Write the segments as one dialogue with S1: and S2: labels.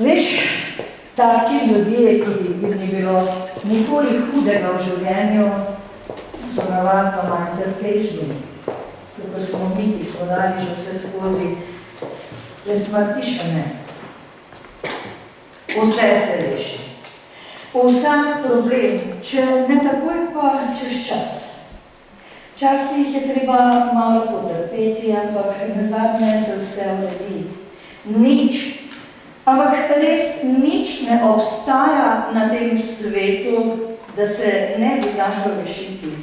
S1: Veš, taki ljudje, ki jim ni bilo nikoli hudega v življenju, so navadno manj trpežni. Tukaj smo mi, ki smo dali že vse skozi, le smrti še ne. Vse se reši. Vsak problem, če ne takoj, pa čez čas. Včasih je treba malo potrpeti, ampak nazadnje se vse uredi. Nič, ampak res nič ne obstaja na tem svetu, da se ne bi dalo rešiti.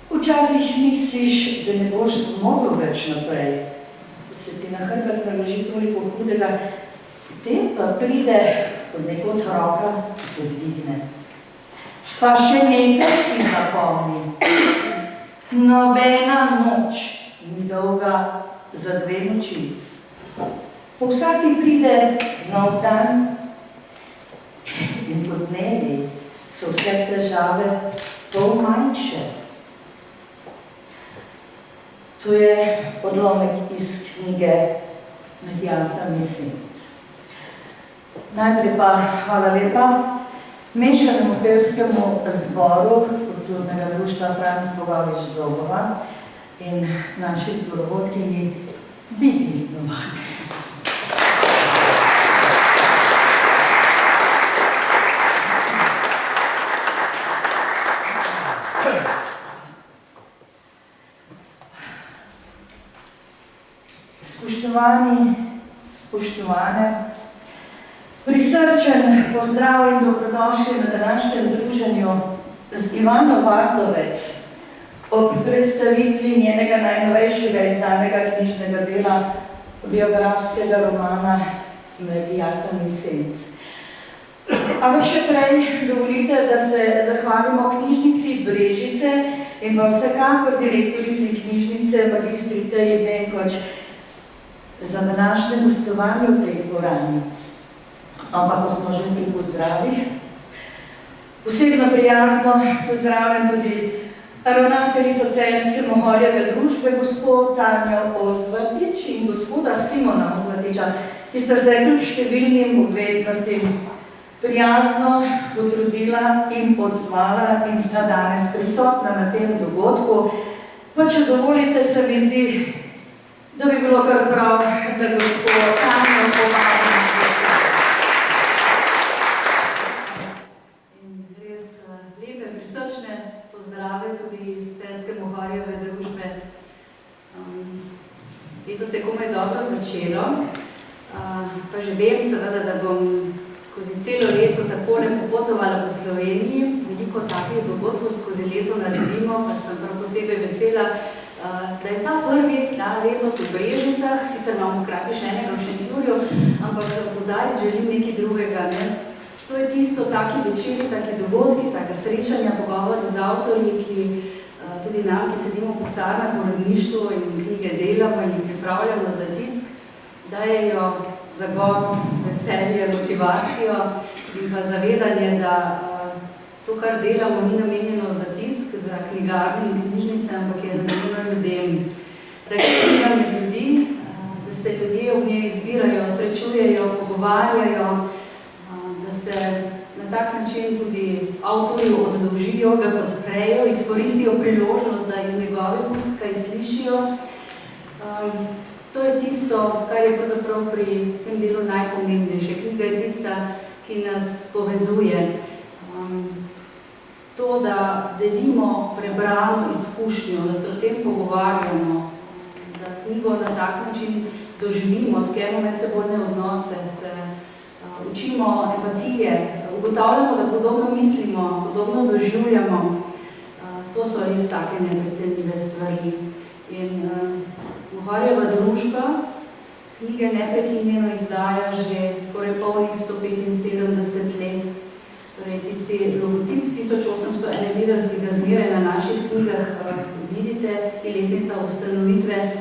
S1: Včasih misliš, da ne boš zmogel več naprej, da se ti na hrbet naloži toliko hudega, potem pa pride od nekod roka, se dvigne. Pa še nekaj si zapomni. Nobena noč ni dolga za 2 noči. Po vsaki pride nov dan in po dnevi so vse težave pol manjše. To je odlomek iz knjige Medijata Mesenec. Najprej pa hvala lepa mešanemu pevskemu zboru Kulturnega društva Franc Bogovič Dobova in naši zborovodkinji Bibi Novak. Spoštovani, spoštovane, prisrčen pozdrav in dobrodošli na današnjem druženju z Ivano Vatovec ob predstavitvi njenega najnovejšega izdanega knjižnega dela biografskega romana Medijata Mesenec. Ampak še prej dovolite, da se zahvalimo knjižnici Brežice in pa vsekakor direktorici knjižnice magistri Teji Benkoč za današnje gostovanje v tej dvorani. Ampak, ko smo že pri pozdravih, posebno prijazno pozdravljam tudi ravnateljico Celjske Mohorjeve družbe, gospod Tanjo Ozvrtič in gospoda Simona Ozvrtiča, ki sta se kljub številnim obveznostim prijazno potrudila in odzvala in sta danes prisotna na tem dogodku. Pa če dovolite, se mi zdi, da bi bilo kar prav, da gospod Tanjo povabim.
S2: In res lepe, prisrčne pozdrave tudi iz Celjske Mohorjeve družbe. Leto se je komaj dobro začelo, pa že vem seveda, da bom skozi celo leto takole popotovala po Sloveniji. Veliko takih dogodkov skozi leto naredimo, pa sem prav posebej vesela, da je ta prvi letos v Brežicah, sicer imamo hkrati še enega v Šentjurju, ampak poudariti želim nekaj drugega. To je tisto, taki večeri, taki dogodki, taka srečanja, pogovori z avtorji, ki tudi nam, ki sedimo v pisarnah, v uredništvu in knjige delamo in jih pripravljamo za tisk, dajejo zagon, veselje, motivacijo in pa zavedanje, da to, kar delamo, ni namenjeno za tisk, za knjigarne in knjižnice, ampak je namenjeno ljudem. Da je knjiga med ljudi, da se ljudje ob njej izbirajo, srečujejo, pogovarjajo, da se na tak način tudi avtorju oddolžijo, ga podprejo, izkoristijo priložnost, da iz njegovih ust kaj slišijo. To je tisto, kar je pravzaprav pri tem delu najpomembnejše. Knjiga je tista, ki nas povezuje. To, da delimo prebrano izkušnjo, da se o tem pogovarjamo, da knjigo na tak način doživimo, odkrijemo medsebojne odnose, se učimo empatije, ugotavljamo, da podobno mislimo, podobno doživljamo. To so res take neprecenljive stvari. In Mohorjeva družba knjige neprekinjeno izdaja že skoraj polnih 175 let. Torej, tisti logotip 1851, ki ga zmeraj na naših knjigah vidite, je letnica ustanovitve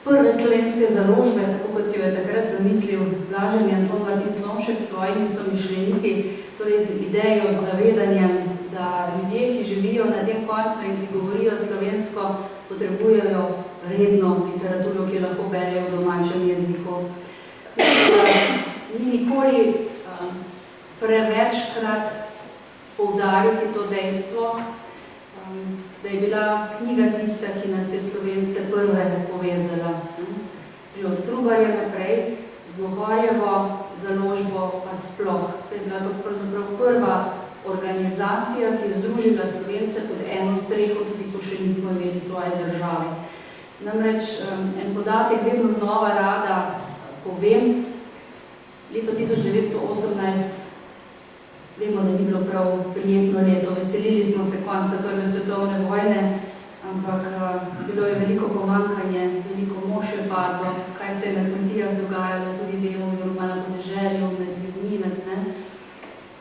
S2: prve slovenske založbe, tako kot si jo je takrat zamislil Blažen Anton Martin Slomšek s svojimi somišljeniki, torej z idejo, z zavedanjem, da ljudje, ki živijo na tem koncu in ki govorijo slovensko, potrebujejo redno literaturo, ki lahko berejo v domačem jeziku. Ni nikoli prevečkrat poudariti to dejstvo, da je bila knjiga tista, ki nas je Slovence prve povezala. Že od Trubarja naprej, z Mohorjevo založbo pa sploh. Se je bila to pravzaprav prva organizacija, ki je združila Slovence pod eno streho, tudi ko še nismo imeli svoje države. Namreč en podatek vedno znova rada povem. Leto 1918 vemo, da ni bilo prav prijetno leto. Veselili smo se konca prve svetovne vojne, ampak bilo je veliko pomanjkanje, veliko mož je padlo, kaj se je na kmetijah dogajalo, tudi vemo, oziroma na podeželju, med ljudmi,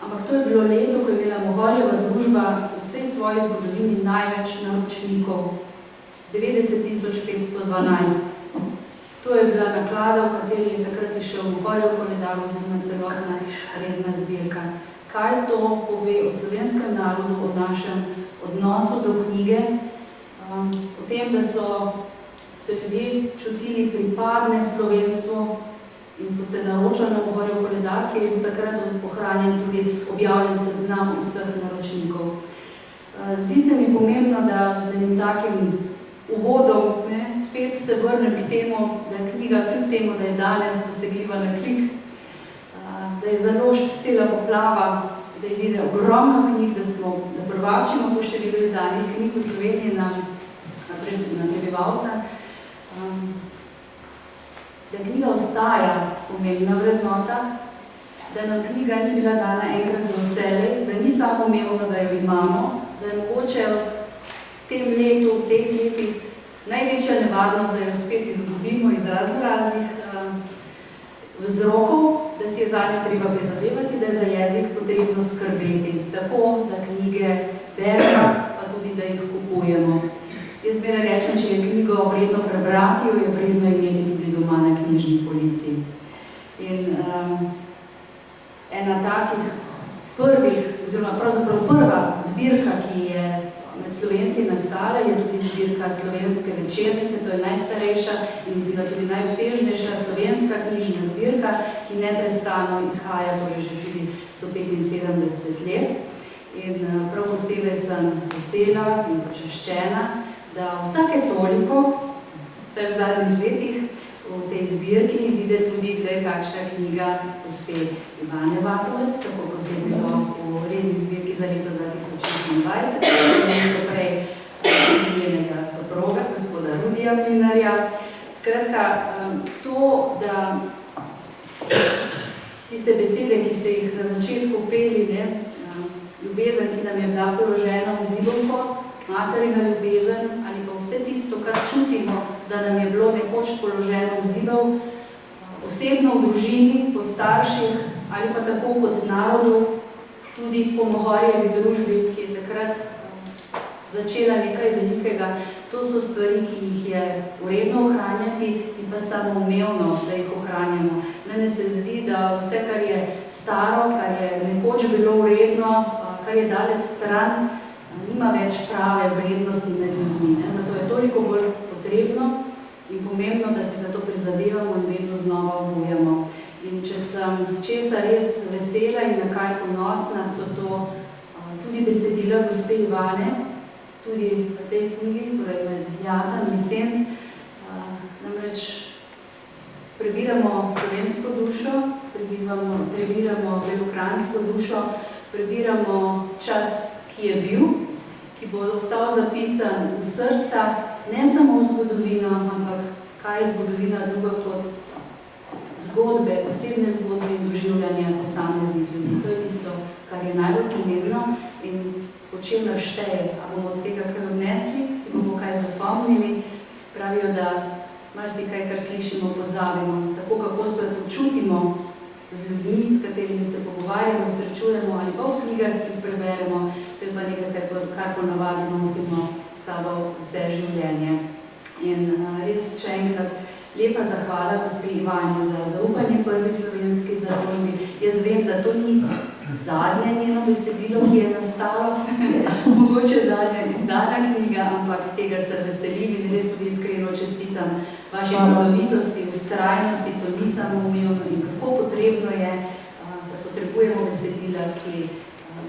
S2: ampak to je bilo leto, ko je bila Mohorjeva družba v vsej svoji zgodovini največ naročnikov, 90.512. To je bila naklada, v kateri je takrat išel Gorjev koledar oziroma celotna redna zbirka. Kaj to pove o slovenskem narodu, o našem odnosu do knjige, o tem, da so se ljudje čutili pripadne slovenstvu in so se naročali v Gorjev koledar, kjer je bil takrat ohranjen tudi objavljen seznam vseh naročnikov. Zdi se mi pomembno, da z enim takim uvodom spet se vrnem k temu, da je knjiga kljub temu, da je danes dosegljiva na klik, da je založb cela poplava, da izide ogromno knjig, da prvačimo po številu izdanih knjig v Sloveniji na prebivalca, da knjiga ostaja pomembna vrednota, da nam knjiga ni bila dana enkrat za vselej, da ni samoumevno, da jo imamo, da je mogoče v tem letu, v teh letih največja nevarnost, da jo spet izgubimo iz raznih vzrokov, da si je zanjo treba prizadevati, da je za jezik potrebno skrbeti, tako da knjige beremo, pa tudi da jih kupujemo. Jaz zmeraj rečem, če je knjigo vredno prebrati, jo je vredno imeti tudi doma na knjižni polici. In ena takih prvih, oziroma pravzaprav prva zbirka, ki je med Slovenci nastala, je tudi zbirka Slovenske večernice, to je najstarejša in mislim, da tudi najobsežnejša slovenska knjižna zbirka, ki neprestano izhaja, torej že tudi 175 let. In prav posebej sem vesela in počaščena, da vsake toliko, vsaj v zadnjih letih, v tej zbirki izide tudi kakšna knjiga gospe Ivane Vatovec, tako kot je bilo v redni zbirki za leto 2026, leto prej njenega soproga, gospoda Rudija Mlinarja. Skratka, to, da tiste besede, ki ste jih na začetku peli, ljubezen, ki nam je bila položena v zibelko, materina ljubezen ali pa vse tisto, kar čutimo, da nam je bilo nekoč položeno v zibel, osebno v družini, po starših ali pa tako kot narodu, tudi po Mohorjevi družbi, ki je takrat začela nekaj velikega. To so stvari, ki jih je vredno ohranjati in pa samoumevno, da jih ohranjamo. Mene se zdi, da vse, kar je staro, kar je nekoč bilo vredno, kar je daleč stran, nima več prave vrednosti med ljudmi. Zato je toliko bolj potrebno in pomembno, da se za to prizadevamo in vedno znova obujamo. In če sem česa res vesela in na kaj ponosna, so to tudi besedila gospe Ivane, tudi v tej knjigi, torej med Jatam in Senc. Namreč prebiramo slovensko dušo, prebiramo belokranjsko dušo, prebiramo čas, ki je bil, ki bo ostal zapisan v srca, ne samo v zgodovino, ampak kaj je zgodovina druga kot zgodbe, osebne zgodbe in doživljanja posameznih ljudi. To je tisto, kar je najbolj pomembno in po čemer šteje. A bomo od tega kaj odnesli, si bomo kaj zapomnili. Pravijo, da marsikaj, kar slišimo, pozabimo. Tako kako se počutimo z ljudmi, s katerimi se pogovarjamo, srečujemo ali pa v knjigah, ki jih preberemo, to je pa nekaj, kar ponavadi nosimo sabo vse življenje. In res še enkrat lepa zahvala gospe Ivani za zaupanje prvi slovenski založbi. Jaz vem, da to ni zadnje njeno besedilo, ki je nastalo, mogoče zadnja izdana knjiga, ampak tega se veselim in res tudi iskreno čestitam vaši rodovitosti, vztrajnosti, to ni samoumevno in kako potrebno je, da potrebujemo besedila, ki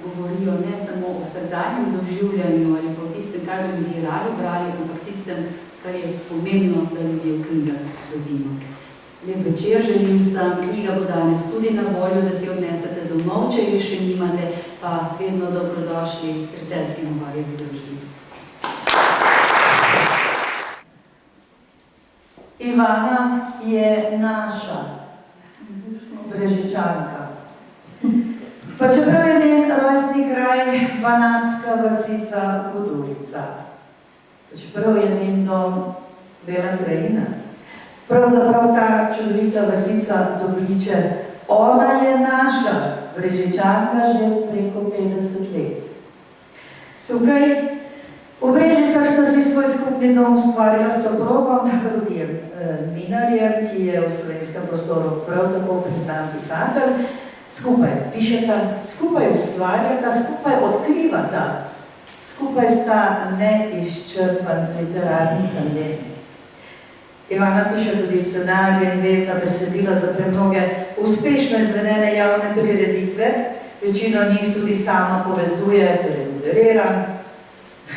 S2: govorijo ne samo o vsakdanjem doživljanju ali pa o tistem, kar bi ljudje radi brali, ampak tistem, kar je pomembno, da ljudje v knjigah dobimo. Lep večer želim sem, knjiga bo danes tudi na voljo, da si odnesete domov, če jih še nimate, pa vedno dobrodošli pri Celjski Mohorjevi družbi.
S1: Ivana je naša Brežičanka. Pa čeprav je njen rojstni kraj banatska vasica Gudurica, čeprav je njen dom Bela krajina, pravzaprav ta čudovita vasica Dobliče, ona je naša Brežičanka že preko 50 let. Tukaj v Brežicah sta si svoj skupni dom ustvarila s soprogom Rudijem Mlinarjem, ki je v slovenskem prostoru prav tako priznan pisatelj. Skupaj pišeta, skupaj ustvarjata, skupaj odkrivata, skupaj sta neizčrpan literarni tandem. Ivana piše tudi scenarije in vezna besedila za premnoge uspešno izvedene javne prireditve, večino njih tudi sama povezuje, torej moderira.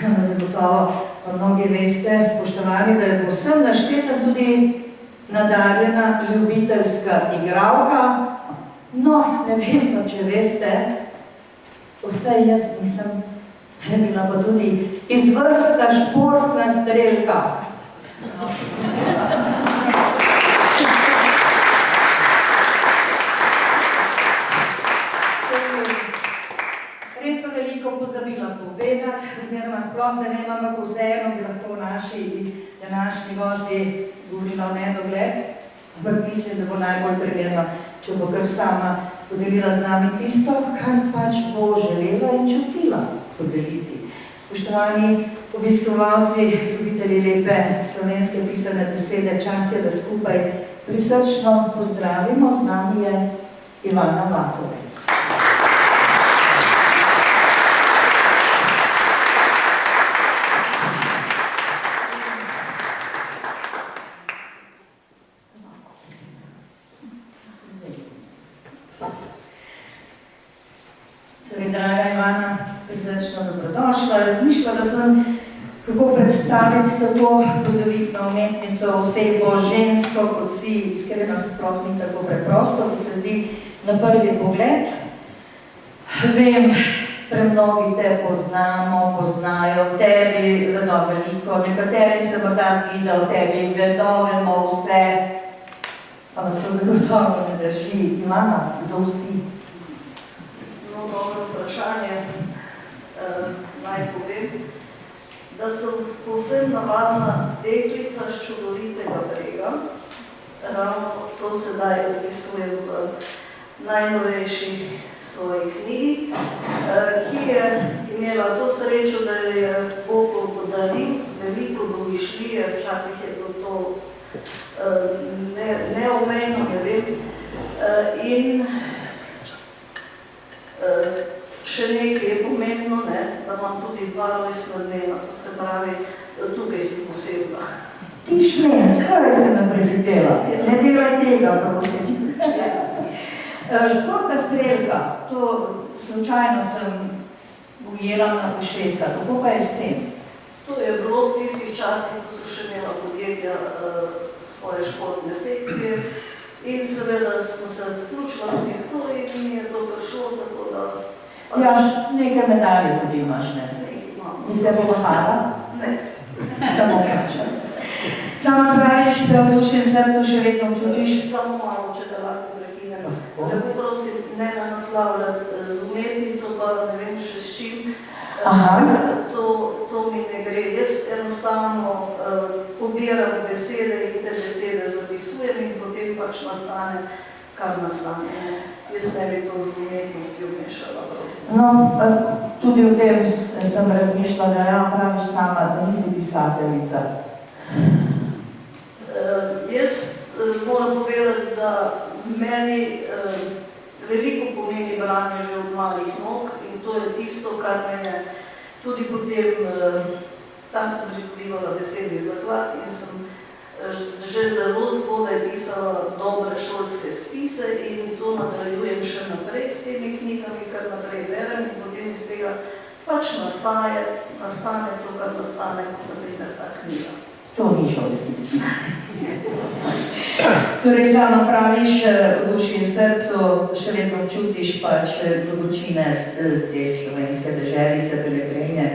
S1: Zagotovo mnogi veste, spoštovani, da je povsem našteta tudi nadarjena ljubiteljska igralka. No, ne vem, če veste, vsaj jaz nisem, je bila pa tudi izvrstna športna strelka. Res so veliko pozabila povedati, oziroma sploh, da ne imam, kako vseeno bi lahko naši današnji gosti govorila v nedogled, ampak mislim, da bo najbolj primerno, če bo kar sama podelila z nami tisto, kar pač bo želela in čutila podeliti. Spoštovani obiskovalci, ljubitelji lepe slovenske pisane besede, čas je, da skupaj prisrčno pozdravimo. Z nami je Ivana Vatovec. Torej, draga Ivana, prisrčno dobrodošla. Razmišljala sem, kako predstaviti tako rodovitno umetnico, osebo, žensko, kot si, iskreno sploh ni tako preprosto, kot se zdi na prvi pogled. Vem, premnogi te poznamo, poznajo, tebi vedo veliko, nekateri se morda zdi, da o tebi vedo, vemo vse, ampak to zagotovo ne drži. Ivana, kdo si?
S3: Dobro vprašanje. Naj povem, da sem povsem navadna deklica z čudovitega Brega. Ravno to sedaj opisujem v najnovejši svoji knjigi, ki je imela to srečo, da je Bog podaril z veliko domišljije, včasih je bilo to neomejno, ne vem. In še nekaj je pomembno, da imam tudi 2 rojstna dneva, to se pravi, tukaj si posebna.
S1: Ti šmenc, kaj se nam prehitela? Ne delaj tega, prosim. Športna strelka, to slučajno sem ujela na ušesa, kako pa je s tem?
S3: To je bilo v tistih časih, ko so še imela podjetja svoje športne sekcije. In seveda smo se vključila tudi v to in mi je to prišlo, tako da...
S1: Ja, nekaj medalje tudi imaš, ne?
S3: Nekaj imam.
S1: Niste pomahala?
S3: Ne.
S1: Samo vprašam. Sama praviš, da v duši in srcu še vedno čutiš?
S3: Samo malo, če da lahko prekinem. Lepo prosim, ne me naslavljati z umetnico, pa ne vem še s čim. To mi ne gre. Jaz enostavno pobiram besede in te besede zapisujem in potem pač nastane, kar nastane. Jaz ne bi to z umetnostjo vmešala, prosim.
S1: No, tudi o tem sem razmišljala, da ja, praviš sama, da nisi pisateljica.
S3: Jaz moram povedati, da meni veliko pomeni branje že od malih nog in to je tisto, kar me je tudi potem, tam sem pridobivala besedni zaklad in sem že zelo zgodaj pisala dobre šolske spise in to nadaljujem še naprej s temi knjigami, kar naprej berem in potem iz tega pač nastane to, kar nastane, kot naprimer ta knjiga.
S1: To ni šolski spis. Torej, sama praviš, v duši in srcu še vedno čutiš pač globočine te slovenske deželice, Pelegrine,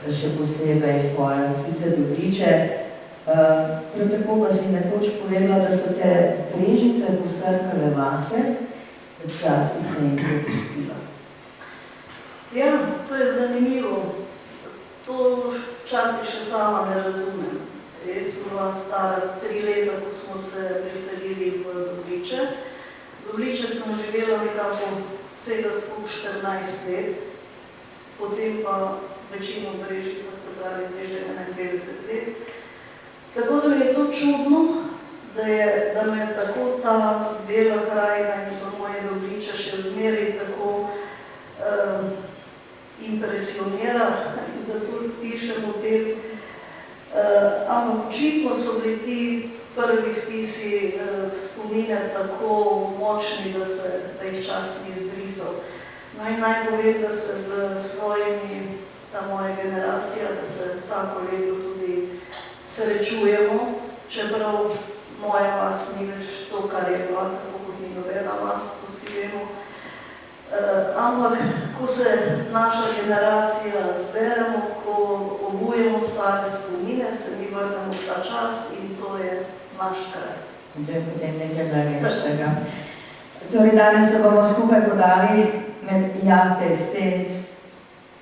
S1: še posebej svoje vasice Dobriče. Prav tako pa si nekoč povedala, da so te Brežice posrkale vase, da si se jim prepustila.
S3: Ja, to je zanimivo. To včasih še sama ne razumem. Jaz sem bila stara 3 leta, ko smo se preselili v Dobriče. Dobriče sem živela nekako vsega skupaj 14 let, potem pa večino v Brežicah, se pravi zdaj že 51 let. Tako da mi je to čudno, da me tako ta Bela krajina in pa moje Dobliče še zmeraj tako impresionira in da tudi pišem o tem. Ampak očitno so bili ti prvi vtisi spomine tako močni, da jih čas ni izbrisal. No in naj povem, da se z svojimi, ta moja generacija, da se vsako leto tudi srečujemo, čeprav moja vas ni več to, kar je bila, tako kot ni nobena vas, to vsi vemo. Ampak, ko se naša generacija zberemo, ko obujemo stare spomine, se mi vrnemo v ta čas in to je naš kraj.
S1: In to je potem nekaj blagajnejšega. Torej, danes se bomo skupaj podali med jate senc,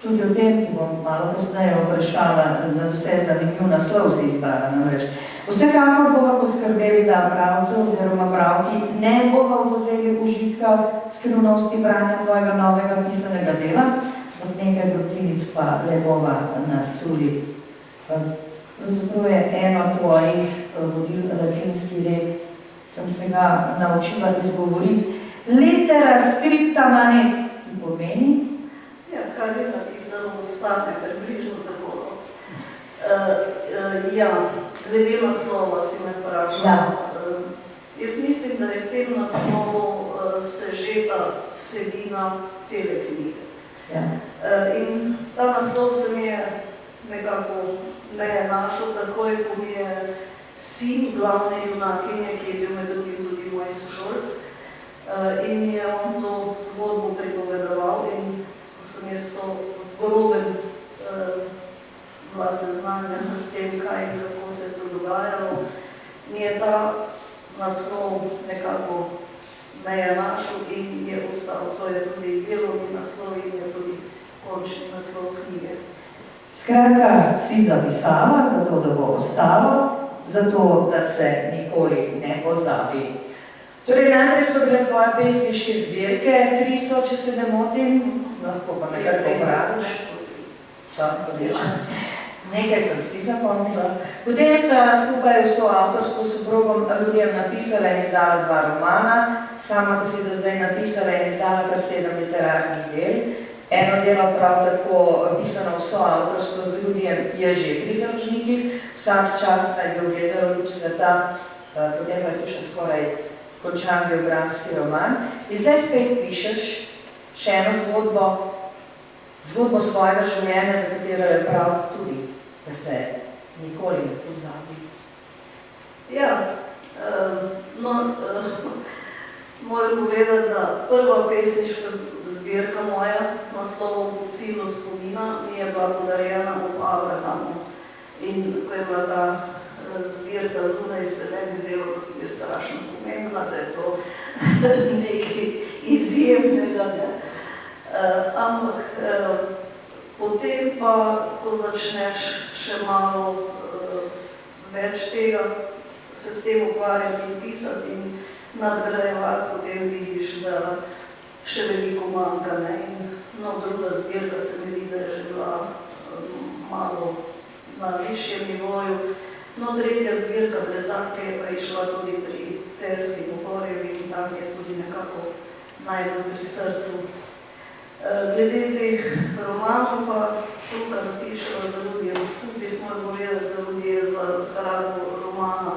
S1: tudi o tem, ki bom malo kasneje vprašala, da vse zanimiv naslov se izbrala namreč. Vsekakor bova poskrbeli, da bralcev oziroma bralki ne bova vzeli užitka skrivnosti branja tvojega novega pisanega dela, od nekaj drobtinic pa le bova nasuli. Pravzaprav je eno tvojih vodil latinski rek, sem se ga naučila izgovoriti. Litera scripta manet, ki pomeni?
S3: Ja, kar je napisano, ostane približno tako. Ja, glede naslova si me vprašala.
S1: Ja.
S3: Jaz mislim, da je v tem naslovu sežeta vsebina cele knjige.
S1: Ja.
S3: In ta naslov se mi je nekako našel takoj, ko mi je sin glavne junakinje, ki je bil med drugim tudi moj sošolc, in mi je on to zgodbo pripovedoval in ko sem jaz to v grobem bila seznanjena s tem, kaj in kako se je to dogajalo, mi je ta naslov nekako me je našel in je ostal. To je tudi delovni naslov in je tudi končni naslov knjige.
S1: Skratka, si zapisala, zato da bo ostalo, zato da se nikoli ne pozabi. Torej, najprej so bile tvoje pesniške zbirke, 3 so, če se ne motim, lahko pa nekako obradiš. Nekaj sem si zapomnila. Potem sta skupaj v soavtorstvu s soprogom Rudijem napisala in izdala 2 romana, sama pa si do zdaj napisala in izdala kar 7 literarnih del. Eno delo prav tako pisano v soavtorstvu z Rudijem je že pri založnikih, vsak čas naj bi ugledalo luč sveta, potem pa je tu še skoraj končan biografski roman. In zdaj spet pišeš še eno zgodbo svojega življenja, za katero je prav tudi, da se nikoli ne pozabi.
S3: Ja, moram povedati, da prva pesniška zbirka moja z naslovom Silo spomina mi je bila podarjena ob Abrahamu. In ko je bila ta zbirka zunaj, se ne zdelo, da sem je strašno pomembna, da je to nekaj izjemnega. Ampak potem pa, ko začneš še malo več tega, se s tem ukvarjati in pisati in nadgrajevati, potem vidiš, da še veliko manjka. Druga zbirka se mi zdi, da je že bila malo na višjem nivoju. Tretja zbirka Brezake pa je šla tudi pri Celjski Pohorjevi in tam je tudi nekako najbolj pri srcu. Glede teh romanov pa tukaj napišela za Rudijem skupaj, smo povedali, da Rudij je za zgradbo romana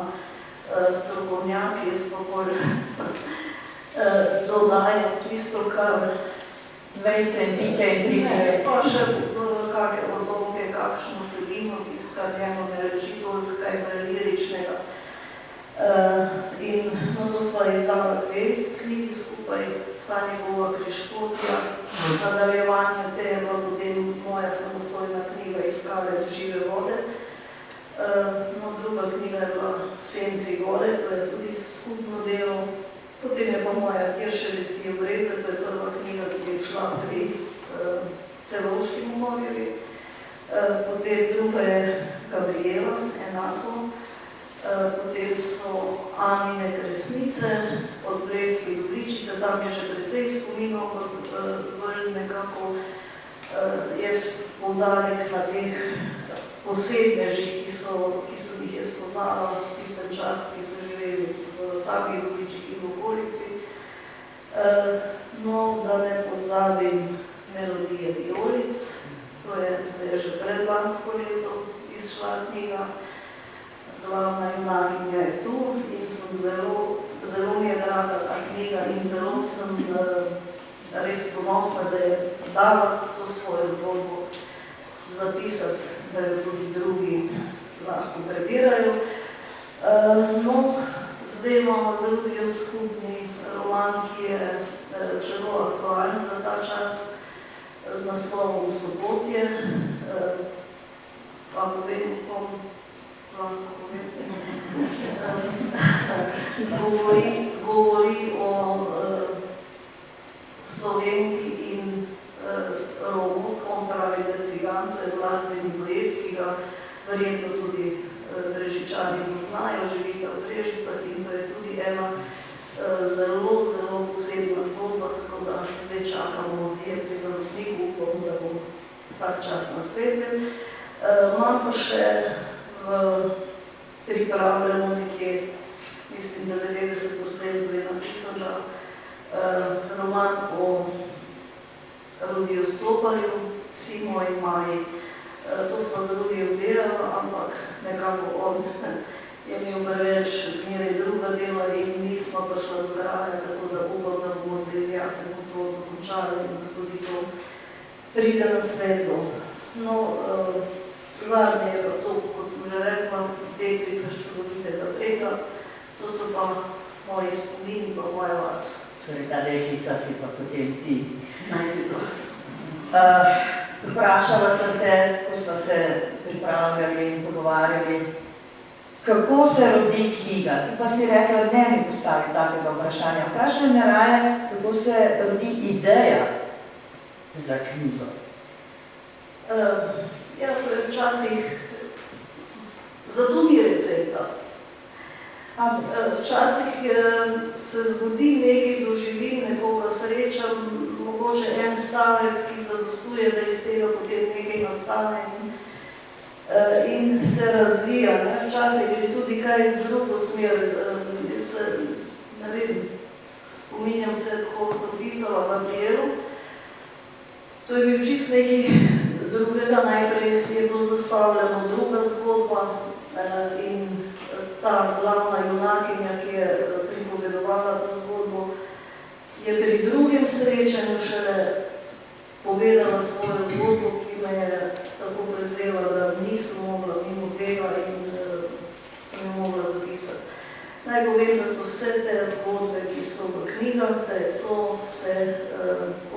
S3: strokovnjak, jaz pa bolj dodajam tisto, kar
S1: Dvejce, pike in trike.
S3: Pa še kakšne odlomke, kakšno sedimo, tisto, kar njemu ne reži toliko, kaj je liričnega. In to sva izdala 2 knjigi skupaj, Sanje Bova Kriškotja, nadaljevanje tema, potem moja samostojna knjiga Iskalec žive vode. Druga knjiga je bila Senci gore, to je tudi skupno delo. Potem je pa moja Kirše listijo breze, to je prva knjiga, ki je šla pri Celovški Mohorjevi. Potem druga je Gabriela, enako. Potem so Anine Kresnice, od Blejske Dobličice, tam je že precej spominov, bolj nekako je poudarek na teh posebnežih, ki sem jih jaz poznala v tistem času, ki so živeli v Sabi, Ruličih in v okolici. No, da ne pozabim Melodije vijolic, to je zdaj že predlansko leto izšla knjiga. Glavna junakinja je tu in sem zelo mi je draga ta knjiga in zelo sem res ponosna, da je dala to svojo zgodbo zapisati, da jo tudi drugi lahko prebirajo. No, zdaj imamo zelo skupni roman, ki je zelo aktualen za ta čas, z naslovom Sobotje. Pa povem, govori o Slovenki in Romu, on pravi, da Cigan, to je glasbeni duet, ki ga verjetno tudi Brežičani poznajo, živita v Brežicah in to je tudi ena zelo, zelo posebna zgodba, tako da zdaj čakamo odje pri založniku, upam, da bo vsak čas na svetem. Imam pa še pripravljeno nekje, mislim, da 90% je napisano, roman o Rudiju Stoparju, Vsi moji maji. To smo z Rudijem delali, ampak nekako on je imel preveč zmeraj druga dela in nismo prišli do kraja, tako da upam, da bomo zdaj z Jasem to dokončali in da tudi to pride na svetlo. No, zadnje je pa to, kot sem že rekla, Deklica s čudovitega brega, to so pa moji spomini, pa moja vas.
S1: Torej, ta deklica si pa potem ti.
S3: Najbolj.
S1: Vprašala sem te, ko smo se pripravljali in pogovarjali, kako se rodi knjiga. Ti pa si rekla, ne mi postavi takega vprašanja. Vprašaj me raje, kako se rodi ideja za knjigo.
S3: Ja, to je včasih, zato ni recepta. Včasih se zgodi nekaj, doživim, nekoga srečam, mogoče en stavek, ki zadostuje, da iz tega potem nekaj nastane in se razvija. Včasih gre tudi kaj v drugo smer. Ne vem, spominjam se, ko sem pisala v Gabrielu. To je bil čist nekaj drugega. Najprej je bilo zastavljeno druga zgodba in ta glavna junakinja, ki je pripovedovala to zgodbo, je pri drugem srečanju šele povedala svojo zgodbo, ki me je tako prezela, da nisem mogla mimo tega in sem jo mogla zapisati. Naj povem, da so vse te zgodbe, ki so v knjigah, da je to vse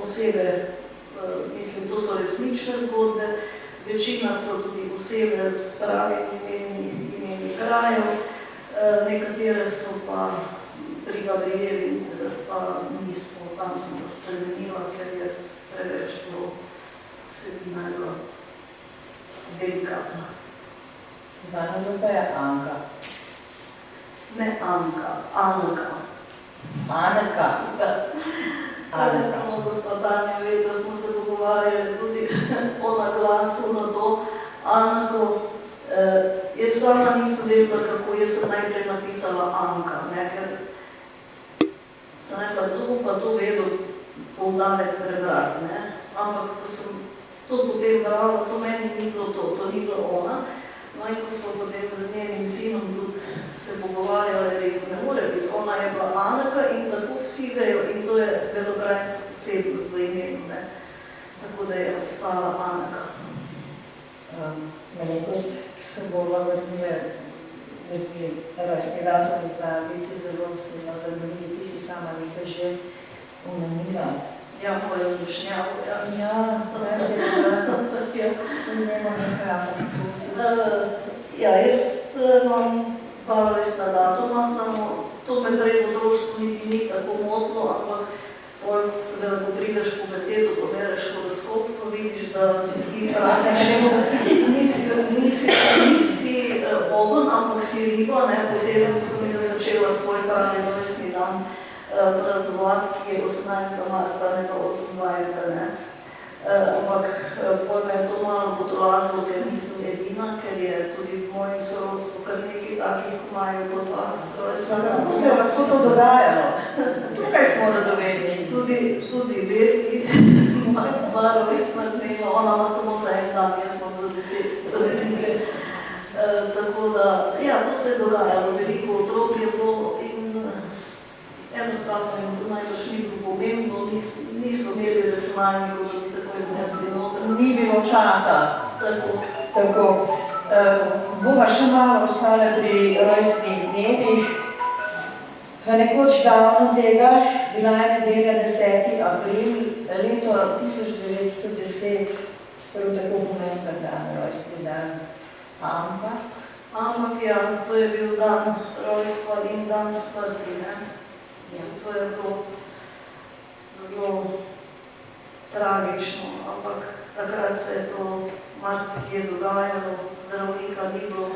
S3: osebe, mislim, to so resnične zgodbe, večina so tudi osebe s pravimi imeni krajev, nekatere so pa pri Gabrieli, pa nismo, tam smo spremenila, ker je preveč bilo vsebina delikatna.
S1: Zanima pa je Anka.
S3: Ne Anka, Anka.
S1: Anka. Anka.
S3: No, gospod Tanja ve, da smo se pogovarjali tudi o naglasu na to Anko. Jaz sama nisem vedela, kako jaz sem najprej napisala Anka, ker sem rekla, kdo bo pa to vedel poudarek prebrati. Ampak ko sem to potem brala, to meni ni bilo to ni bilo ona. No in ko smo potem z njenim sinom tudi se pogovarjali, rekel, ne more biti, ona je bila Anka in tako vsi vejo in to je belograjska posebnost v imenu, tako da je ostala Anka.
S1: Malenkost, se bova vrnile, da bi rojstni datum znala biti zelo zanimivi, ti si sama nekaj že omenila.
S3: Ja, moja zmešnjava, ja.
S1: Ja, ne se je sem nema nekaj.
S3: Ja, jaz imam barvesta datuma, samo to me prej v otroštvu niti ni tako motilo, ampak seveda, ko prideš v puberteto, ko bereš horoskop, ko vidiš, da si ti nisi oven, ampak si riba, potem sem jaz začela svoj pravi rojstni dan praznovati, ki je 18. marca, ne pa 28. ampak pojme je to malo potolažilo, ker nisem edina, ker je tudi v mojem sorodstvu kar nekaj takih, ko imajo po dva rojstva.
S1: Kako se je lahko to dogajalo? Tukaj smo radovedni.
S3: Tudi veliki, ima dva rojstva dneva, ona ima samo za en dan, jaz imam za 10 razlike. Tako da, ja, to se je dogajalo, veliko otrok je bilo in enostavno jim to najbrž ni bilo pomembno, niso imeli računalnikov, da bi tako odnesli noter.
S1: Ni bilo časa. Tako. Bova še malo ostala pri rojstnih dnevih. Nekoč davno tega, bila je nedelja 10. april, leto 1910, prav tako pomemben dan, rojstni dan. Ampak
S3: ja, to je bil dan rojstva in dan smrti, ne? Ja, to je bilo zelo tragično, ampak takrat se je to marsikje dogajalo, zdravnika ni bilo,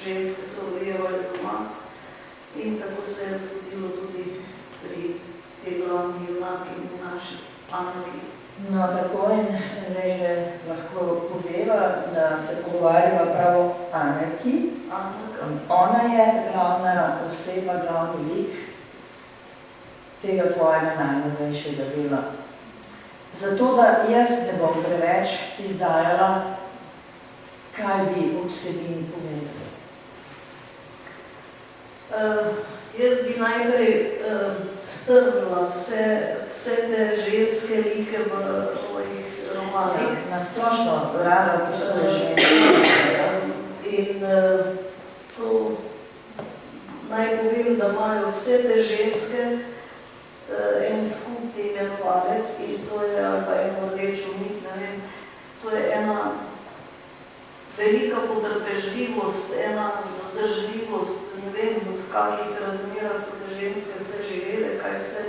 S3: ženske so rojevali doma in tako se je zgodilo tudi pri tej glavni junaki in naši Anki.
S1: No, tako in zdaj že lahko poveva, da se pogovarjava prav o Anki. Ona je glavna oseba, glavni lik tega tvojega najnovejšega dela. Zato, da jaz ne bom preveč izdajala, kaj bi o vsebini povedala.
S3: Jaz bi najprej strnila vse te ženske like v mojih romanih.
S1: Na splošno rada opisuje ženske.
S3: In to naj povem, da imajo vse te ženske en skupni imenovalec in to je, ali pa eno rdečo nit, ne vem, to je ena velika potrpežljivost, ena vzdržljivost, ne vem, v kakih razmerah so te ženske vse živele, kaj vse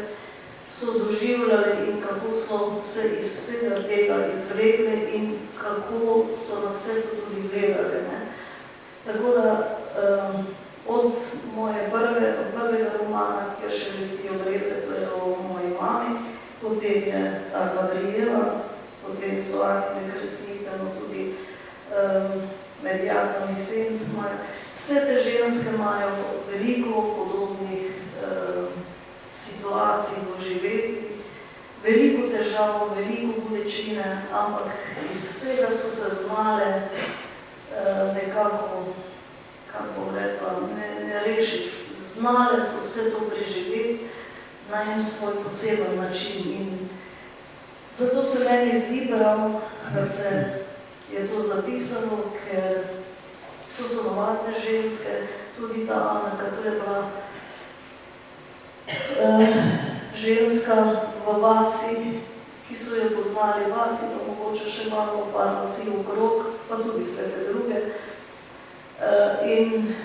S3: so doživljale in kako so se iz vsega tega izvlekle in kako so na vse to tudi gledale. Ne. Tako da od moje prvega romana, kjer še vestijo breze, to je o moji mami, potem je ta Gabriela, potem so Anine kresnice, no tudi med Jakami senc imajo. Vse te ženske imajo veliko podobnih situacij doživeti, veliko težav, veliko bolečine, ampak iz vsega so se znale nekako, kako bom rekla, ne rešiti. Znale so vse to preživeti na en svoj poseben način in zato se meni zdi prav, da se je to zapisano, ker to so navadne ženske, tudi ta Anka, to je bila ženska v vasi, ki so jo poznali vasi, pa mogoče še malo par vasi okrog, pa tudi vse te druge. In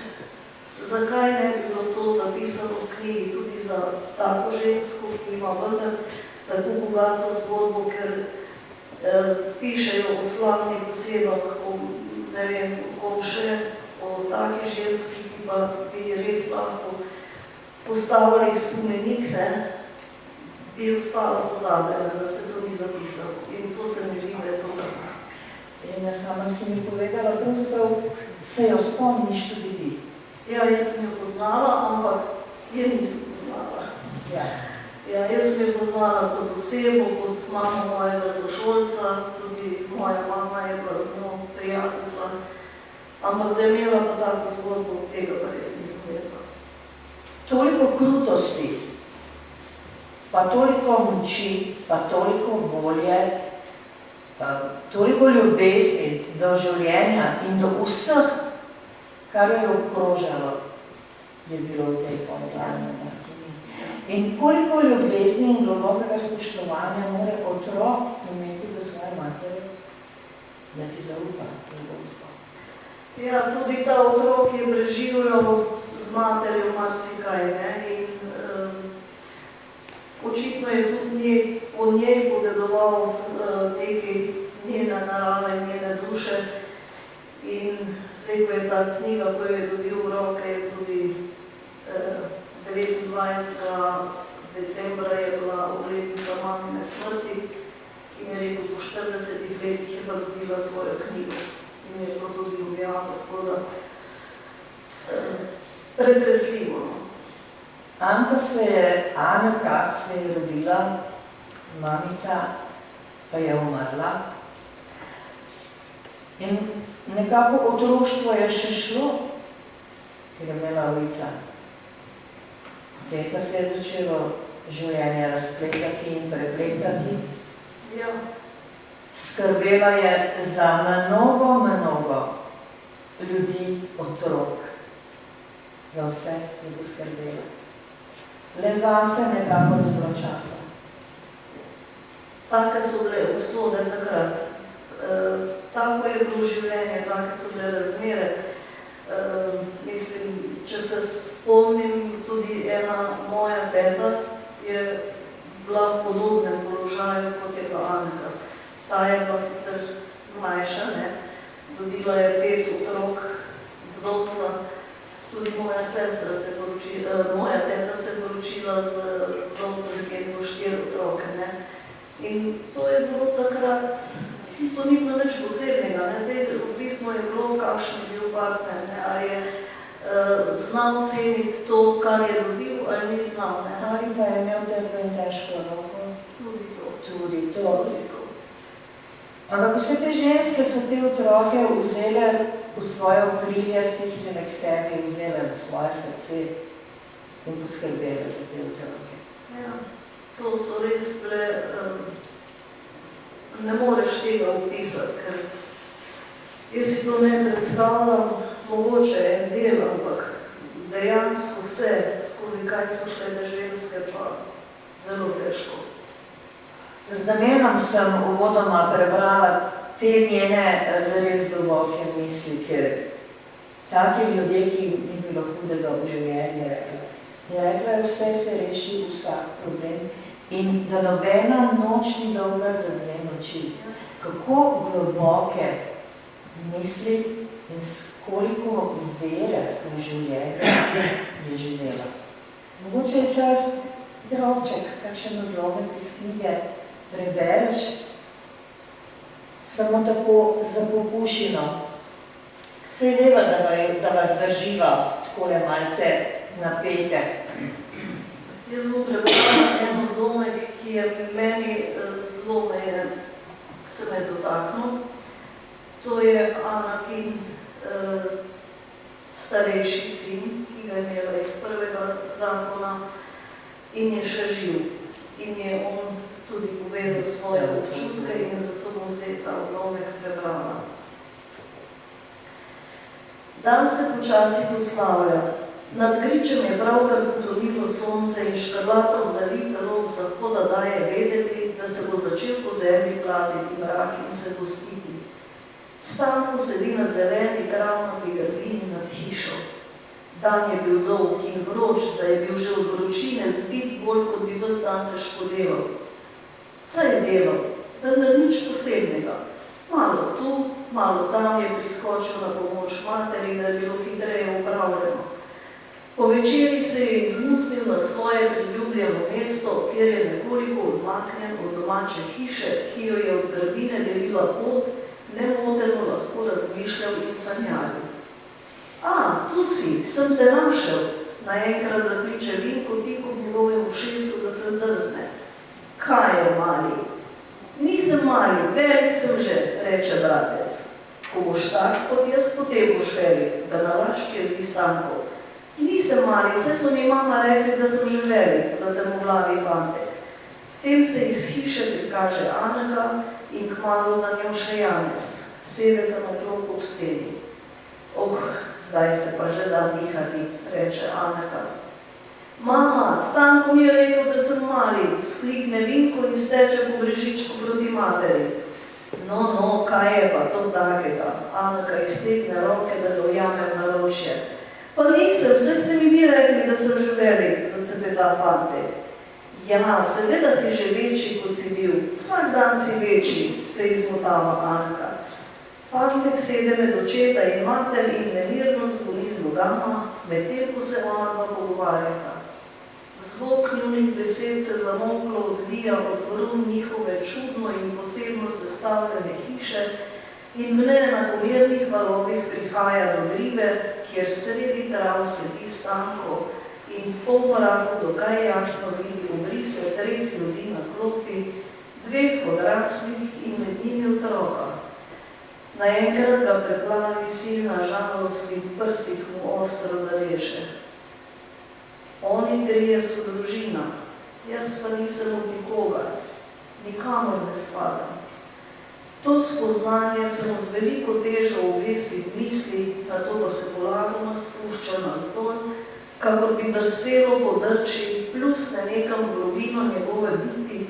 S3: zakaj ne bi bilo to zapisano v knjigi tudi za tako žensko, ki ima vendar tako bogato zgodbo, ker pišejo o slavnih osebah, o, ne vem, o še, o taki ženski, ki pa bi res lahko postavili spomenik, ne, bi ostalo pozabljeno, da se to ni zapisalo. In to se mi zdi, da je to tako.
S1: In sama si mi povedala, pravzaprav se jo spomniš tudi ti.
S3: Ja, jaz sem jo poznala, ampak je nisem poznala.
S1: Ja.
S3: Ja, jaz sem jo poznala kot osebo, kot mamo mojega sošolca, tudi moja mama je bila z njo prijateljica, ampak da je imela pa tako zgodbo, tega pa res nisem vedela.
S1: Toliko krutosti, pa toliko moči, pa toliko volje, toliko ljubezni do življenja in do vseh, kar jo je obkrožalo, je bilo v tej tvoji glavni. In koliko ljubezni in globokega spoštovanja mora otrok imeti do svoje matere, da ti zaupa zgodbo.
S3: Ja, tudi ta otrok je preživljal z materjo marsikaj, ne, in očitno je tudi o njej podedoval nekaj njene narave, njene duše in zdaj, ko je ta knjiga, ko je dobil v roke, je tudi 29. decembra je bila obletnica mamine smrti in je rekel, po 40 letih je pa dobila svojo knjigo in je to tudi objavila, tako da pretresljivo.
S1: Anka se je rodila, mamica pa je umrla. In nekako otroštvo je še šlo, ker je imela ulica. Potem pa se je začelo življenje razpletati in prepletati.
S3: Ja.
S1: Skrbela je za mnogo ljudi, otrok. Za vse je poskrbela. Le zase nekako ni bilo časa.
S3: Take so bile usode takrat. Tako je bilo življenje, take so bile razmere. Mislim, če se spomnim, tudi ena moja teta je bila v podobnem položaju, kot je bila Anka. Ta je pa sicer mlajša, ne? Dobila je 5 otrok, vdovca. Tudi moja sestra se poročila, moja teta se poročila z vdovcem, ki je bilo 4 otroke, ne? In to je bilo takrat, to ni bilo nič posebnega, ne? Zdaj, odvisno je bilo, kakšen je bil partner, ne? Ali je znal ceniti to, kar je dobil, ali ni znal, ne?
S1: Ali pa je imel trdo in težko roko. Tudi to. Ampak vse te ženske so te otroke vzele v svoje okrilje, stisnile k sebi, vzele na svoje srce in poskrbele za te otroke.
S3: Ja, to so res bile, ne moreš tega opisati, ker jaz si to ne predstavljam, mogoče en del, ampak dejansko vse, skozi kaj so šle te ženske, pa zelo težko.
S1: Z namenom sem uvodoma prebrala te njene zares globoke misli, ker taki ljudje, ki ni bilo hudega v življenju, je rekla, vse se reši, vsak problem in da nobena noč ni dolga za 2 noči. Kako globoke misli in s koliko vere v življenju je živela. Mogoče je čas drobček, kakšen odlomek iz knjige prebereš, samo tako za popušino. Saj veva, da vas drživa takole malce napete.
S3: Jaz bom prebrala en odlomek, ki je meni zelo se me dotaknil. To je Anakin starejši sin, ki ga je imela iz prvega zakona in je še živ. In je on tudi povedal svoje občutke in zato bom zdaj ta odlomek prebrala. Dan se počasi poslavlja. Nad gričem je pravkar potonilo sonce in škrlatov zalit rok zahoda daje vedeti, da se bo začel po zemlji plaziti mrak in se gostiti. Stanko sedi na zeleni travnati grdini nad hišo. Dan je bil dolg in vroč, da je bil že od vročine zbit bolj, kot bi ves dan težko delal. Saj je delal, vendar nič posebnega. Malo tu, malo tam je priskočil na pomoč materi, da je bilo hitreje upravljeno. Po večeri se je izmusnil na svoje priljubljeno mesto, kjer je nekoliko odmaknjen od domače hiše, ki jo je od grdine delila pot, nemoteno lahko razmišljal in sanjal. Tu si, sem te našel, naenkrat zakliče Vinko tik ob njegovem ušesu, da se zdrzne. Kaj je mali? Nisem mali, velik sem že, reče bratec. Ko boš tak, kot jaz, potem boš velik, da nalašč je z Stanko. Nisem mali, saj so mi mama rekli, da sem že velik, zatrmoglavi fantek. V tem se iz hiše prikaže Anka in kmalu za njo še Janez. Sedeta na klop ob steni. Zdaj se pa že da dihati, reče Anka. Mama, Stanko mi je rekel, da sem mali, vzklikne Vinko in steče po brežičku proti materi. No, kaj je pa to takega? Anka iztekne roke, da ga ujame v naročje. Pa nisem, vse ste mi vi rekli, da sem že velik, zacepeta fantek. Ja, seveda si že večji, kot si bil. Vsak dan si večji, se izmotava Anka. Fantek sede med očeta in mater in nemirno zboli z nogama, medtem ko se ona dva pogovarjata. Zvok njunih besed se zamolklo odvija od brun njihove čudno in posebno sestavljene hiše in v neenakomernih valovih prihaja do grive, kjer sredi trav sedi Stanko in v polmraku dokaj jasno vidi obrise 3 ljudi na klopi, 2 odraslih in med njimi otroka. Naenkrat ga preplavi silna žalost in v prsih mu ostro zareše. Oni 3 so družina, jaz pa nisem od nikogar, nikamor ne spadam. To spoznanje se mu z veliko težo obvesi v misli, nato pa se polagano spušča navzdol, kakor bi drselo po drči, plusne nekam globino njegove biti,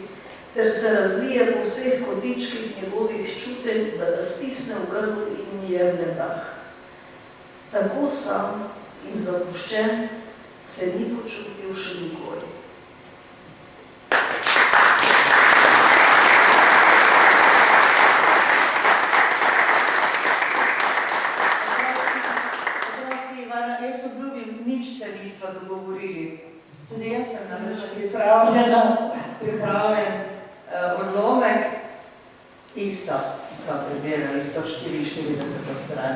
S3: ter se razlije po vseh kotičkih njegovih čutenj, da ga stisne v grlu in mu jemlje dah. Tako sam in zapuščen se ni počutil še nikoli.
S1: Jaz obljubim, nič se nisva dogovorili. Tudi jaz sem namreč pripravljen odlomek. Isto, ki smo preberali 144 stran.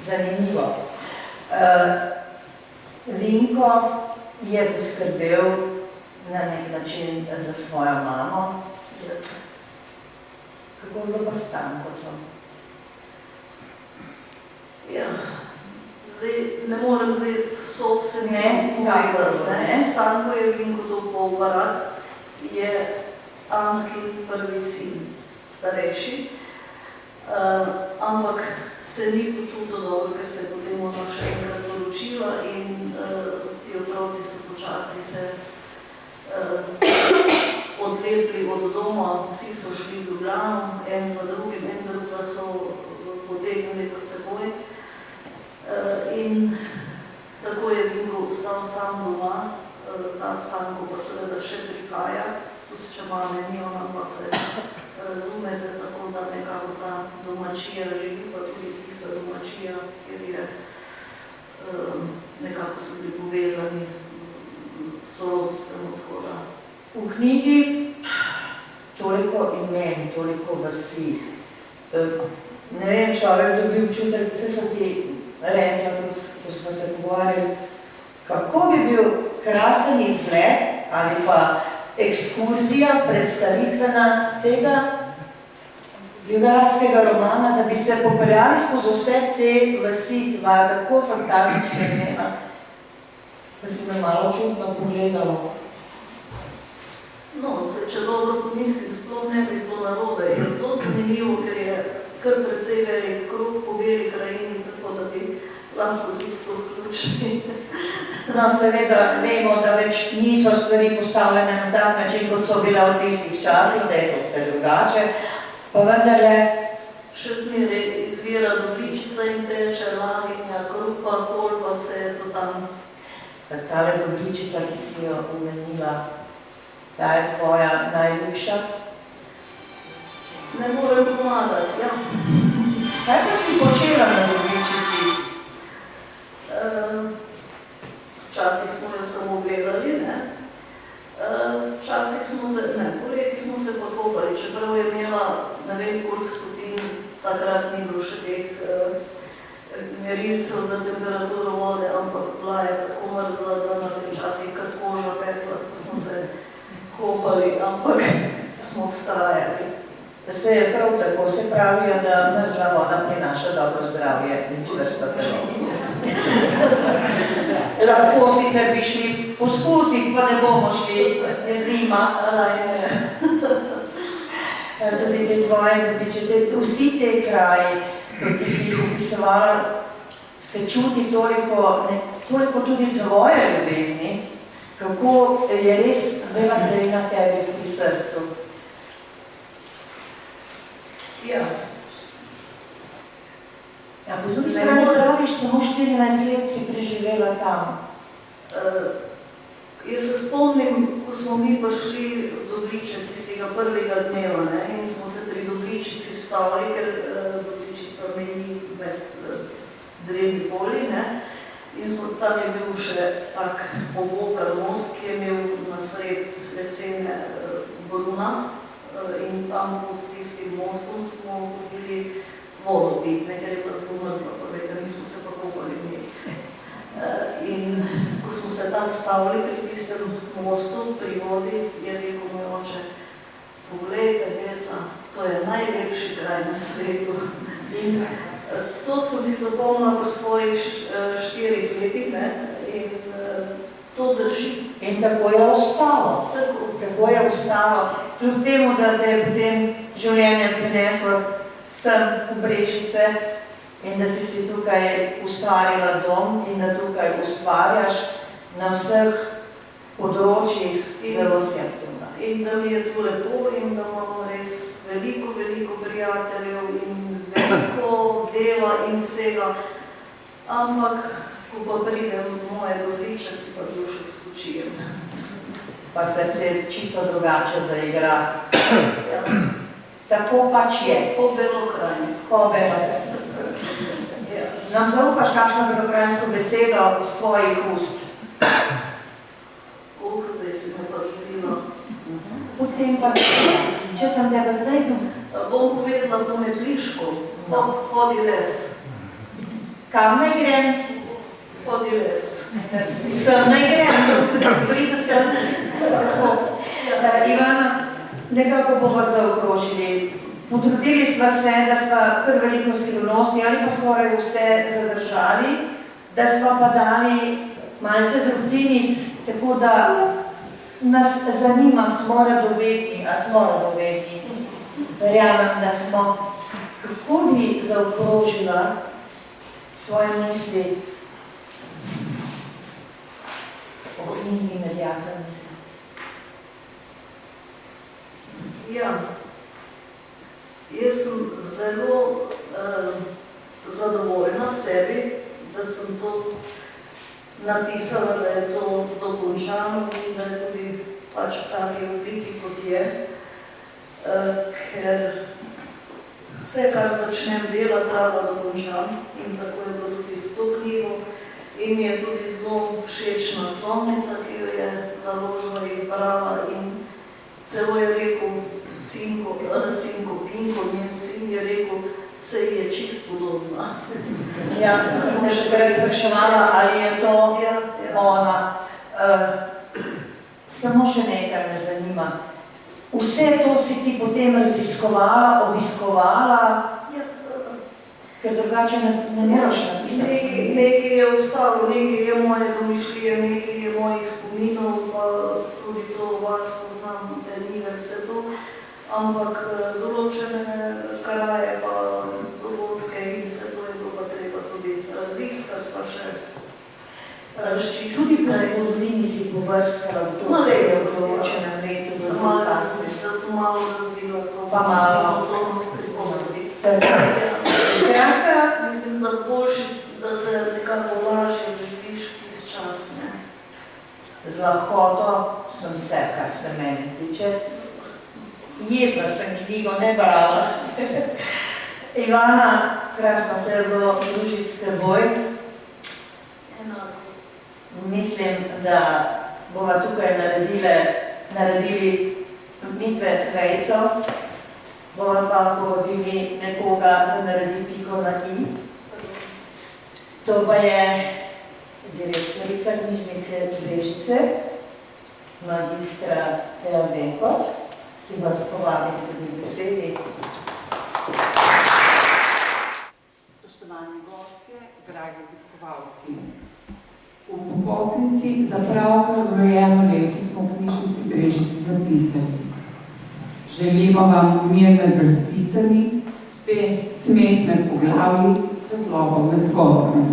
S1: Zanimivo. Vinko je poskrbel na nek način za svojo mamo. Kako je bilo pa Stanko to?
S3: Ja, ne morem vso vse
S1: povedati.
S3: Stanko je Vinko to Polbarat, je Ankin prvi sin, starejši, ampak se ni počutil dobro, ker se je potem ona še enkrat poročila in ti otroci so počasi se odlepili od doma, vsi so šli v Ljubljano, en za drugim, en druga so potegnili za seboj. In tako je Vinko ostal sam doma, ta Stanko pa seveda še prihaja, tudi če mame ni, ona pa se razumete, tako da nekako ta domačija živi, pa tudi tista domačija, kjer je nekako so bili povezani sorodstveno, tako da.
S1: V knjigi toliko imen, toliko vasi. Ne vem, človek dobi občutek, vse sem ti rekla, to smo se pogovarjali, kako bi bil krasen izlet ali pa ekskurzija predstavitvena tega biografskega romana, da bi se popeljali skozi vse te vasi, ki imajo tako fantastične imena, da si me malo čudno pogledalo.
S3: No, če dobro pomislim, sploh ne bi bilo narobe. Je zelo zanimivo, ker je kar precej velik krog po beli krajini, tako da bi lahko tudi to vključili.
S1: No, seveda vemo, da več niso stvari postavljene na tak način, kot so bile v tistih časih, da je to vse drugače, pa vendarle
S3: še zmeraj izvira Dobličica in teče, Lahinja, Krupa, Kolba, vse je to tam.
S1: Tale Dobličica, ki si jo omenila, ta je tvoja najljubša?
S3: Ne morem pomagati, ja.
S1: Kaj pa si počela na Dobličici?
S3: Včasih smo jo samo gledali, ne. Včasih smo se, ne, poleti smo se pa kopali, čeprav je imela ne vem koliko stopinj, takrat ni bilo še teh merilcev za temperaturo vode, ampak bila je tako mrzla, da nas je včasih kar koža pekla, ko smo se kopali, ampak smo vztrajali.
S1: Se je prav tako, se pravijo, da mrzla voda prinaša dobro zdravje in čvrsto telo. Lahko sicer bi šli poskusiti, pa ne bomo šli, je zima. Tudi te tvoje Dobličice, vsi te kraji, ki si jih opisovala, se čuti toliko tudi tvoje ljubezni, kako je res Bela krajina tebi pri srcu.
S3: Ja.
S1: Ja, po drugi strani praviš, samo 14 let si preživela tam.
S3: Jaz se spomnim, ko smo mi prišli v Dobliče tistega prvega dneva, ne, in smo se pri Dobličici vstavili, ker Dobličica meji med dvemi poli, ne, in tam je bil še tak obokar most, ki je imel na sred lesene bruna in tam pod tistim mostom smo hodili vodo pit, ker je pa zelo mrzlo, da nismo se pa kopali v njej. In ko smo se tam stavili pri tistem mostu, pri vodi, je rekel moj oče, poglejte, deca, to je najlepši kraj na svetu. In to sem si zapomnila pri svojih 4 letih, in to drži.
S1: In tako je ostalo. Tako je ostalo. Kljub temu, da te je potem življenje prineslo sem v Brežice in da si tukaj ustvarila dom in da tukaj ustvarjaš na vseh področjih zelo svetljivna.
S3: In da mi je tu lepo in da imamo res veliko prijateljev in veliko dela in vsega. Ampak, ko pa pridem v moje godiče, si pa dušo spočijem.
S1: Pa srce čisto drugače zaigra. Ja. Tako pač je.
S3: Po belokrajinsko.
S1: Po belokrajinsko. Ja. Nam zaupaš kakšno belokrajinsko besedo z tvojih ust?
S3: Koliko zdaj si me pa želila?
S1: Potem pa, če sem tebe zdaj
S3: bom povedala po medliško. Hodi les.
S1: Kam naj grem?
S3: Hodi les.
S1: Sem naj grem. Ivana, nekako bomo zaokrožili. Potrudili sva se, da sva kar veliko skrivnosti ali pa skoraj vse zadržali, da sva pa dali malce drobtinic, tako da nas zanima, smo radovedni, a smo radovedni. Verjamem, da smo. Kako bi zaokrožila svoje misli o knjigi Mediator mesec?
S3: Ja, jaz sem zelo zadovoljna v sebi, da sem to napisala, da je to dokončano in da je tudi pač v taki obliki, kot je, ker vse, kar začnem delati, rada dokončam in tako je bilo tudi s to knjigo in mi je tudi zelo všeč naslovnica, ki jo je založila, izbrala in celo je rekel sinko Pinko, njen sin je rekel, se je čist podobna.
S1: Ja, sem te že pred spraševala, ali je to ona. Samo še nekaj me zanima. Vse to si ti potem raziskovala, obiskovala, ker drugače ne moraš napisati.
S3: Nekaj je ostalo, nekaj je moje domišljije, nekaj je mojih spominov, pa tudi to vas poznam, Denive, vse to. Ampak določene kraje pa dogodke in vse to je bilo pa treba tudi raziskati, pa še razčistiti.
S1: Tudi po zgodovini si povrskala v to vse v določenem letu.
S3: Da sem malo razvila to.
S1: Pa malo.
S3: Motornost pripovedi.
S1: Kratka.
S3: Mislim, da boljši, da se nekako lažje živiš iz čas, ne?
S1: Z lahkoto sem vse, kar se meni tiče. Jedla sem knjigo, ne brala. Ivana, krasno se je bilo družiti s teboj.
S3: Enako.
S1: Mislim, da bova tukaj naredili mitve vejco, bova pa povabili nekoga, da naredi piko na i. To pa je direktorica knjižnice Brežice, magistra Teja Benkoč, ki vas povabim tudi v besedi.
S4: Spoštovani gostje, dragi obiskovalci. V popotnici za pravkar rojeno leto smo v knjižnici Brežice zapisali. Želimo vam mir med vrsticami, smeh med poglavji, svetlobo med zgodbami.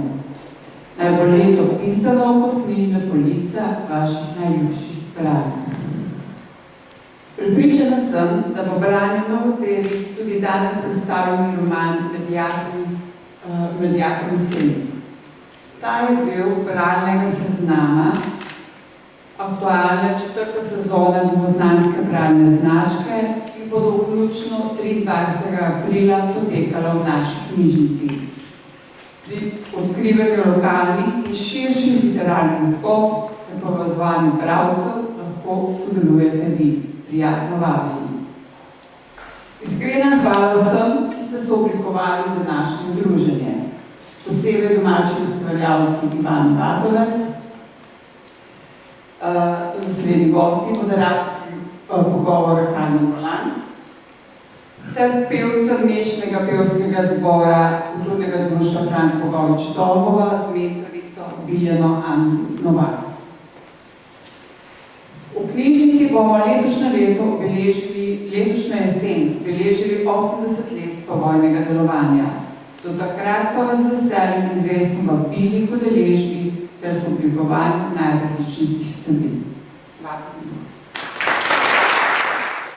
S4: Naj bo leto pisano kot knjižna polica vaših najljubših branj. Pripričana sem, da bo branje Novotelih tudi danes predstavljeni roman Mediator mesec. Ta je del bralnega seznama aktualne 4. sezone dvoznanske bralne značke, ki bodo vključno 23. aprila potekala v naši knjižnici. Pri odkrivanju lokalnih in širših bralnih zgodb in povezovanju bralcev lahko sodelujete vi. Prijazno vabljeni. Iskrena hvala vsem, ki ste sooblikovali današnje druženje. Posebej domači ustvarjalki Ivan Vatovec, srednji gosti, moderatorki pogovora Karmen Roland, ter pevcem mešanega pevskega zbora kulturnega društva Franc Bogovič Dolgova z mentorico Biljano Anno Novak. V knjižnici bomo letošnjo jesen obeležili 80 let povojnega delovanja. Do takrat pa vas z veseljem in vestim vabili k udeležbi ter s oblikovanjem najrazličnejših vsebin. Hvala.